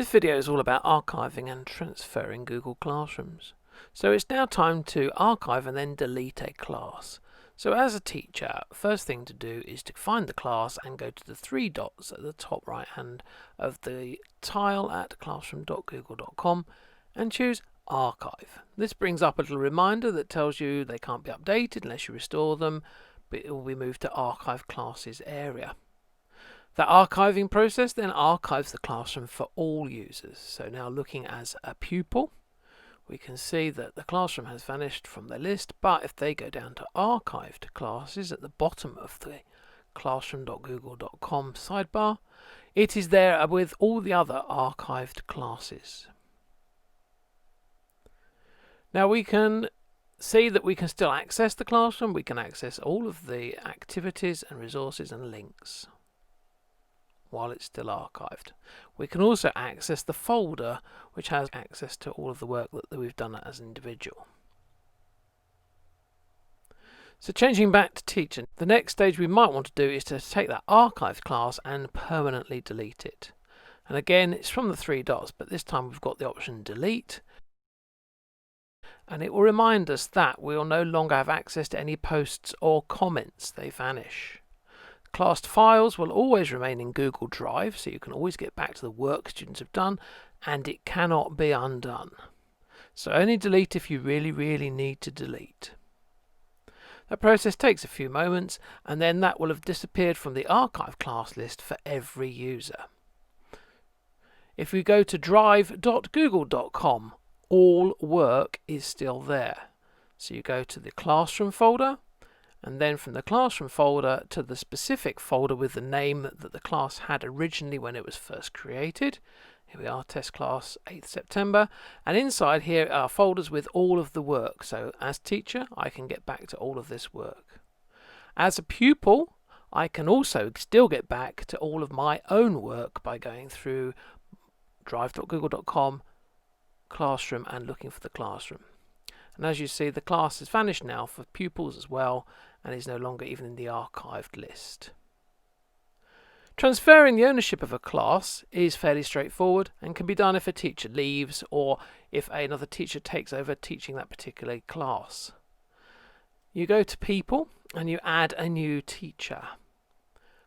This video is all about archiving and transferring Google Classrooms. So it's now time to archive and then delete a class. So as a teacher, first thing to do is to find the class and go to the three dots at the top right hand of the tile at classroom.google.com and choose Archive. This brings up a little reminder that tells you they can't be updated unless you restore them, but it will be moved to Archive Classes area. The archiving process then archives the classroom for all users. So now looking as a pupil, we can see that the classroom has vanished from the list, but if they go down to archived classes at the bottom of the classroom.google.com sidebar, it is there with all the other archived classes. Now we can see that we can still access the classroom. We can access all of the activities and resources and links while it's still archived. We can also access the folder which has access to all of the work that we've done as an individual. So changing back to teaching, the next stage we might want to do is to take that archived class and permanently delete it. And again, it's from the three dots, but this time we've got the option delete, and it will remind us that we will no longer have access to any posts or comments. They vanish. Classed files will always remain in Google Drive, so you can always get back to the work students have done, and it cannot be undone. So only delete if you really need to delete. That process takes a few moments, and then that will have disappeared from the archive class list for every user. If we go to drive.google.com, all work is still there. So you go to the classroom folder, and then from the classroom folder to the specific folder with the name that the class had originally when it was first created. Here we are, test class 8th September, and inside here are folders with all of the work. So as teacher, I can get back to all of this work. As a pupil, I can also still get back to all of my own work by going through drive.google.com, classroom, and looking for the classroom. And as you see, the class has vanished now for pupils as well, and is no longer even in the archived list. Transferring the ownership of a class is fairly straightforward and can be done if a teacher leaves or if another teacher takes over teaching that particular class. You go to People and you add a new teacher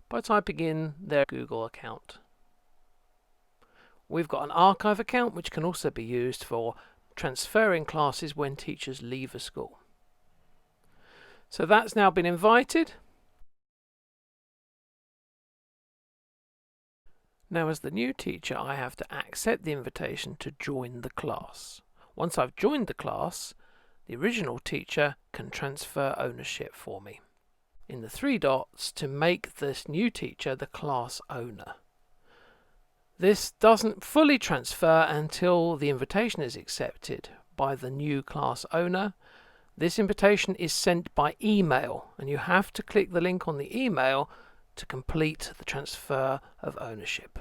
by typing in their Google account. We've got an archive account which can also be used for transferring classes when teachers leave a school. So that's now been invited. Now as the new teacher, I have to accept the invitation to join the class. Once I've joined the class, the original teacher can transfer ownership for me. In the three dots to make this new teacher the class owner. This doesn't fully transfer until the invitation is accepted by the new class owner. This invitation is sent by email, and you have to click the link on the email to complete the transfer of ownership.